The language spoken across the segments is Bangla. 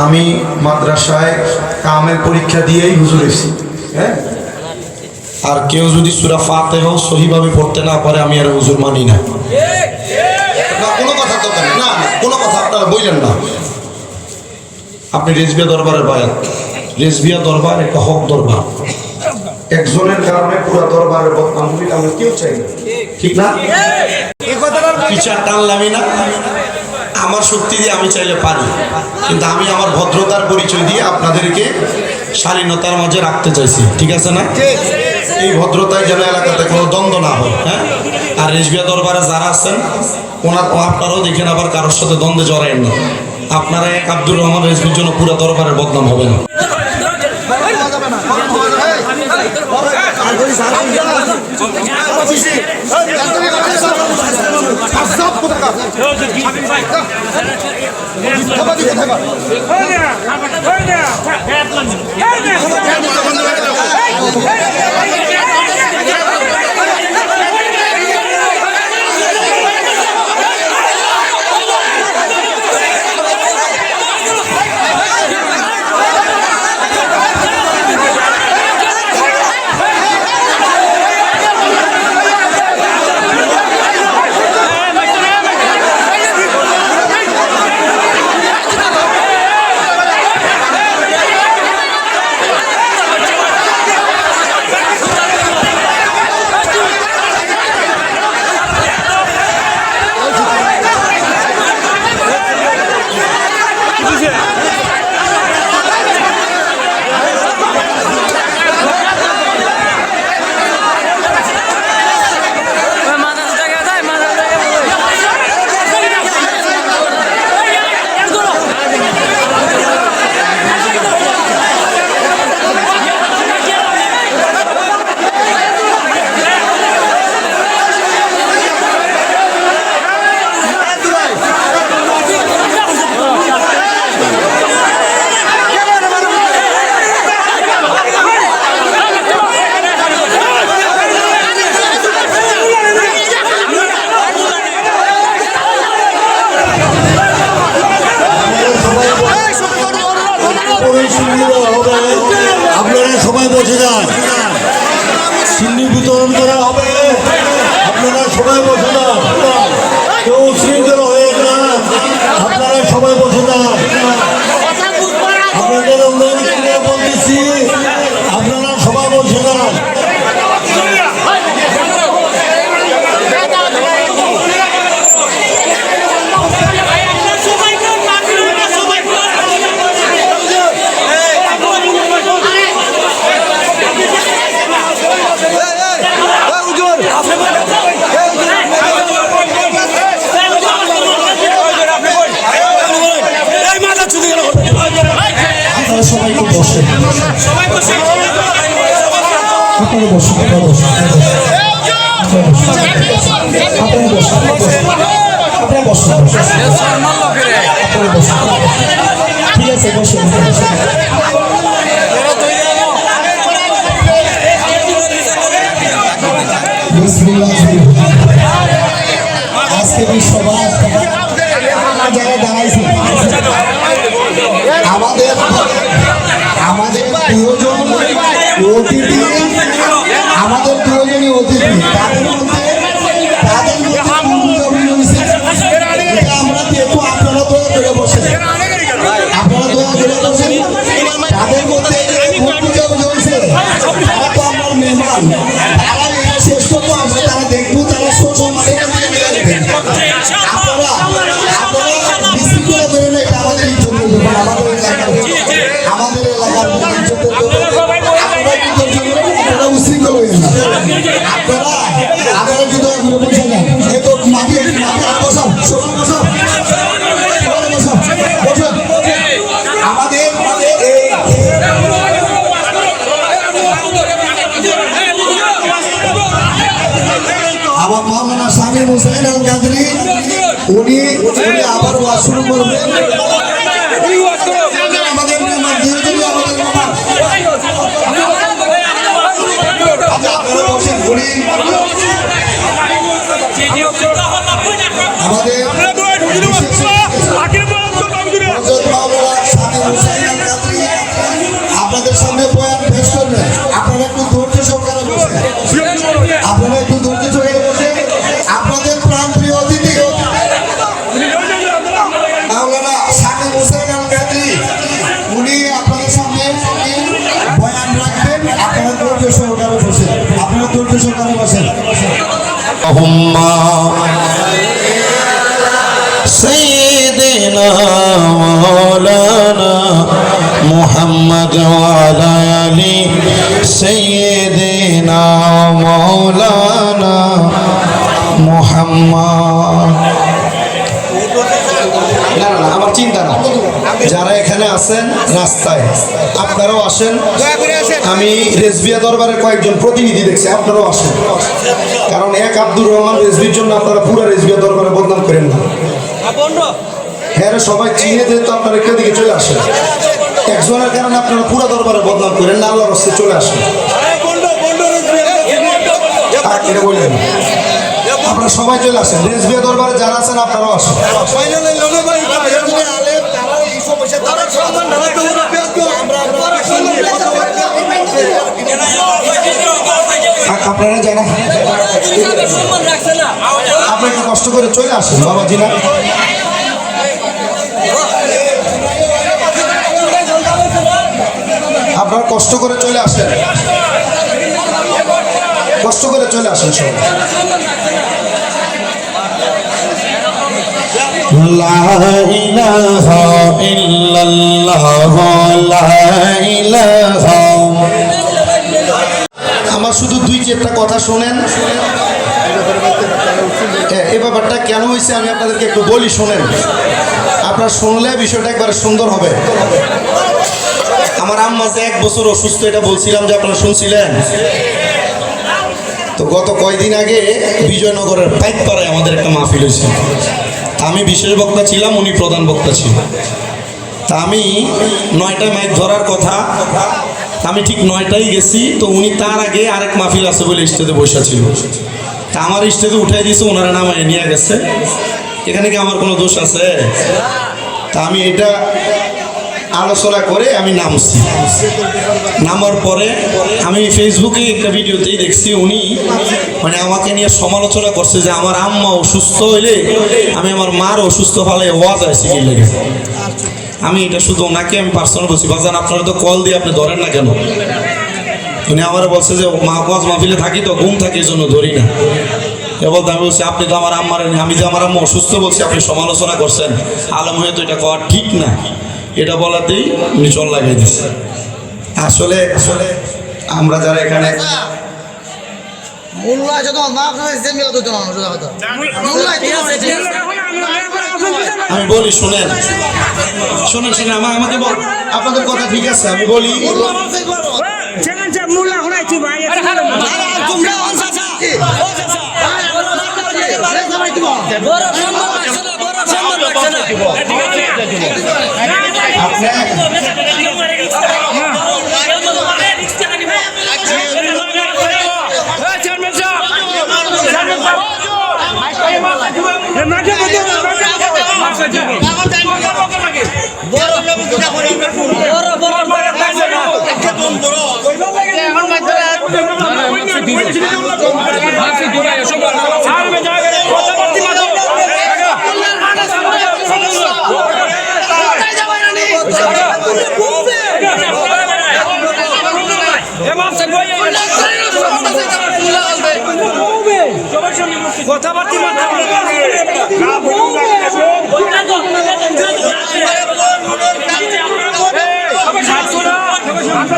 আমি মাদ্রাসায় কামের পরীক্ষা দিয়েই হুজুর এসেছি। হ্যাঁ, আর কেউ যদি সূরা ফাতিহা সহিভাবে পড়তে না পারে আমি আর হুজুর মানি না। কোনো কথা তো না, না কোনো কথা আপনারা বললেন না। আপনি রেজবিয়া দরবারের বায়াত, রেজবিয়া দরবার একটা হক দরবার, একজনের কারণে পুরো দরবারের বদনাম হলে আমরা কেউ চাই না, ঠিক না? বিচার টানলামই না, আমার শক্তি দিয়ে আমি চাইলে পারি, কিন্তু আমি আমার ভদ্রতার পরিচয় দিয়ে আপনাদেরকে শালীনতার মাঝে রাখতে চাইছি, ঠিক আছে না? এই ভদ্রতায় যেন এলাকাতে কোনো দ্বন্দ্ব না হয়। হ্যাঁ, আর রেজবিয়া দরবারে যারা আছেন আপনারাও দেখেন আবার কারোর সাথে দ্বন্দ্বে জড়ায়েন না। আপনারা এক আব্দুর রহমান রেজবির জন্য পুরো দরবারের বদনাম হবে না। আপনারা সবাই বসে যান, সিন্নি বিতরণ করা হবে, আপনারা সবাই বসে যান, কেউ শৃঙ্খলা হয়ে যান, আপনারা সবাই বসে যান। আপনাদের অনুরোধ বলতেছি, আপনারা সবাই বসে যান। সবাইকে বসে, সবাই বসে, আপনারা বসে, আপনারা বসে, আপনারা বসে, আপনারা বসে, আপনারা বসে, ঠিক আছে বসে। আজকে সবাই যারা দাঁড়াইছে আমাদের আমাদের প্রিয়জন অতিথি, আমাদের প্রিয়জনই অতিথি, তাদের মধ্যে আমরা দেখবো। আপনারা দয়া করে বসে, আপনারা দয়া করে বসেন। তাদের মধ্যে চলছে, তারা তো আমার মেহমান, তারা শ্রেষ্ঠ তো আমরা, তারা দেখবো, তারা ছোট মানে আপনারা আপনারা বিক্রি করে দেবেন। এটা আমাদের ইজ্জতের ব্যাপার, আমাদের এলাকার ইজ্জতের ব্যাপার। আপনারা কিন্তু আপনারা উশৃঙ্খল হয়ে যান, আপনারা যদি এগুলো বসে যান, এ তো মাটিয়ে বসাও, সবাই বসাও, সবাই বসাও, বসুন। আমাদের আমার মাওলানা শামীম হোসেন আল কাদরি উনি আবার ওয়াজ শুরু করবেন। আমাদের আমাদের আল্লাহুম্মা সাইয়্যিদিনা মাওলানা মুহাম্মদ ওয়া আলা আলি সাইয়্যিদিনা মাওলানা মুহাম্মদ। না না আমার চিন্তা না, যারা এখানে আছেন রাস্তায় আপনারাও আসেন। আমি রেজবিয়া দরবারের কয়েকজন প্রতিনিধি দেখছি, আপনারাও আসেন। কারণ এক আব্দুর রহমান রেজবির জন্য আপনারা পুরো রেজবিয়া দরবারে বদনাম করেন না। হ্যাঁ সবাই চিনে যেহেতু আপনারা কেউ দিকে চলে আসেন, একজনের কারণে আপনারা পুরো দরবারে বদনাম করেন না, আল্লাহর রাস্তায় চলে আসেন। এটা বললেন আপনারা সবাই চলে আসেন, রেজবিয়া দরবারে যারা আছেন আপনারাও আসেন। আপনারা জানা আপনারা একটু কষ্ট করে চলে আসেন বাবাজিরা। আপনারা কষ্ট করে চলে আসেন, কষ্ট করে চলে আসেন সবাই। লা ইলাহা ইল্লাল্লাহ লা ইলাহা। আমার শুধু দুই চারটা কথা শোনেন, এই ব্যাপারটা কেন হয়েছে আমি আপনাদেরকে একটু বলি, শোনেন। আপনারা শুনলে বিষয়টা একবারে সুন্দর হবে। আমার আম্মা যে 1 বছর অসুস্থ, এটা বলছিলাম যে আপনারা শুনছিলেন তো। গত কয়দিন আগে বিজয়নগরের পাইকপাড়ায় আমাদের একটা মাহফিল হয়েছে। আমি বিশেষ বক্তা ছিলাম, উনি প্রধান বক্তা ছিলেন। তা আমি 9টায় মাইক ধরার কথা, আমি ঠিক 9টায় গেছি। তো উনি তার আগে আরেক মাহফিল আছে বলে স্টেজে বসে ছিল। তা আমার স্টেজে উঠাই দিয়েছে, ওনারা নামায় নিয়ে গেছে। এখানে কি আমার কোনো দোষ আছে? তা আমি এটা আলোচনা করে আমি নামছি। নামার পরে আমি ফেসবুকে একটা ভিডিওতেই দেখছি উনি মানে আমাকে নিয়ে সমালোচনা করছে যে আমার আম্মা অসুস্থ হইলে আমি আমার মার অসুস্থ ফালে ওয়াজ আছে কি লেগে। আমি এটা শুধু ওনাকে আমি পার্সোনাল বলছি, বাজান আপনারা তো কল দিয়ে আপনি ধরেন না কেন? উনি আমার বলছে যে ওয়াজ মাহফিলে থাকি তো ঘুম থাকে, এই জন্য ধরি না। এবার আমি বলছি আপনি তো আমার আম্মার, আমি যে আমার আম্মা অসুস্থ বলছি আপনি সমালোচনা করছেন, আলম হয়তো এটা করা ঠিক না। এটা বলাতেই উনি চল লাগাই দিচ্ছে। আসলে আমরা যারা এখানে আমি বলি শোনেন শোনেন শোনেন আমাকে আপনাদের কথা ঠিক আছে, আমি বলি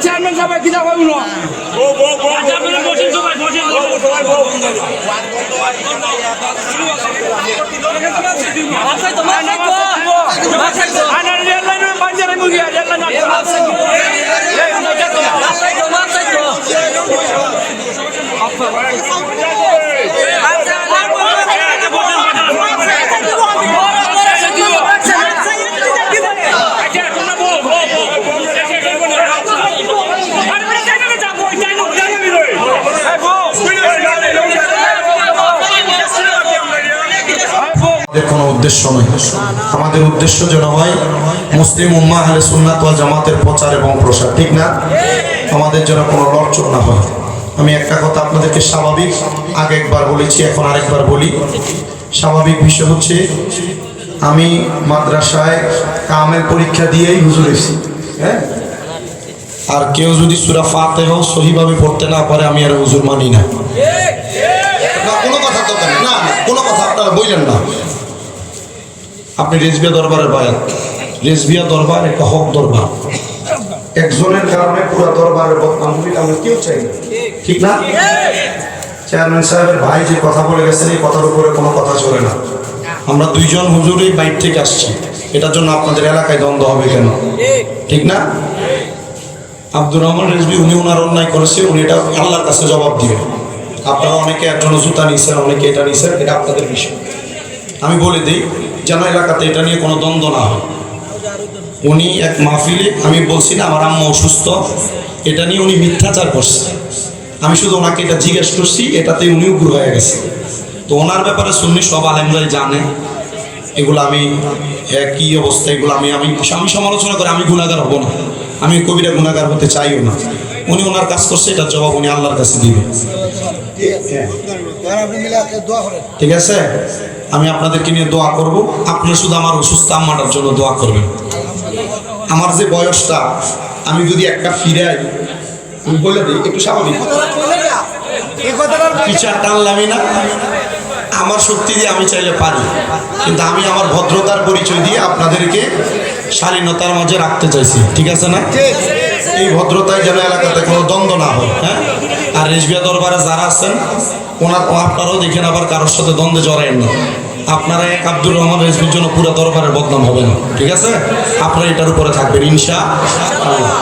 চেয়ারম্যান সবাই কি যাবো কোনো উদ্দেশ্য নয়, আমাদের উদ্দেশ্য যেন হয় মুসলিম উম্মাহ আহলে সুন্নাত ওয়াল জামাতের প্রচার এবং প্রসার, ঠিক না? আমাদের যেন কোনো লড়চড় না হয়। আমি একটা কথা আপনাদেরকে স্বাভাবিক আগে একবার বলেছি, এখন আরেকবার বলি। স্বাভাবিক বিষয় হচ্ছে আমি মাদ্রাসায় কামেল পরীক্ষা দিয়েই হুজুর এসেছি, হ্যাঁ। আর কেউ যদি সূরা ফাতিহা সহিভাবে পড়তে না পারে আমি আর হুজুর মানি না। কোনো কথা তো দরকার নেই। না না, কোনো কথা আপনারা বললেন না। আপনি রেজবিয়া দরবারের বায়াত। রেজবিয়া দরবার একটা হক দরবার। একজনের কারণে পুরো দরবারের বদনাম হইলে আমরা কেউ চাই না, ঠিক না? চেয়ারম্যান সাহেবের ভাই যে কথা বলে গেছেন, এই কথার উপরে কোনো কথা চলে না। আমরা দুইজন হুজুরই বাইর থেকে আসছি, এটার জন্য আপনাদের এলাকায় দ্বন্দ্ব হবে কেন? ঠিক না? আব্দুর রহমান রেজবি উনি ওনার অন্যায় করেছে, উনি এটা আল্লাহর কাছে জবাব দিবেন। আপনারা অনেকে একজন জুতা নিয়েছেন, অনেকে এটা নিয়েছেন, এটা আপনাদের বিষয়। আমি বলে দিই যেন এলাকাতে এটা নিয়ে কোনো দ্বন্দ্ব না হয়। উনি এক মাহফিলে, আমি বলছি না আমার আম্মা অসুস্থ, এটা নিয়ে উনি মিথ্যাচার করছে। আমি শুধু ওনাকে এটা জিজ্ঞেস করছি, এটাতে উনিও গুরু হয়ে গেছে। তো ওনার ব্যাপারে সুন্নি সব আলেমরাই জানে। এগুলো আমি কি অবস্থা, এগুলো আমি আমি আমি সমালোচনা করে আমি গুণাগার হব না, আমি কবিরা গুণাগার হতে চাইও না। উনি ওনার কাজ করছে, এটার জবাব উনি আল্লাহর কাছে দিবেন। ঠিক আছে, আমি আপনাদেরকে নিয়ে দোয়া করব। আপনারা শুধু আমার অসুস্থ আম্মাটার জন্য দোয়া করবেন। আমার যে বয়সটা, আমি যদি একটা ফিরাই, আমি বলে দিই একটু স্বাভাবিক পিছার টানলামই না, আমার শক্তি দিয়ে আমি চাইলে পারি, কিন্তু আমি আমার ভদ্রতার পরিচয় দিয়ে আপনাদেরকে শালীনতার মাঝে রাখতে চাইছি। ঠিক আছে না? এই ভদ্রতায় যেন এলাকাতে কোনো দ্বন্দ্ব না হয়। হ্যাঁ, আর রেজবিয়া দরবারে যারা আছেন আপনারাও দেখেন আবার কারোর সাথে দ্বন্দ্বে জড়ায়েন না। আপনারা এক আব্দুর রহমান রেজবির জন্য পুরো দরবারের বদনাম হবে না। ঠিক আছে, আপনারা এটার উপরে থাকবেন ইনশাআল্লাহ।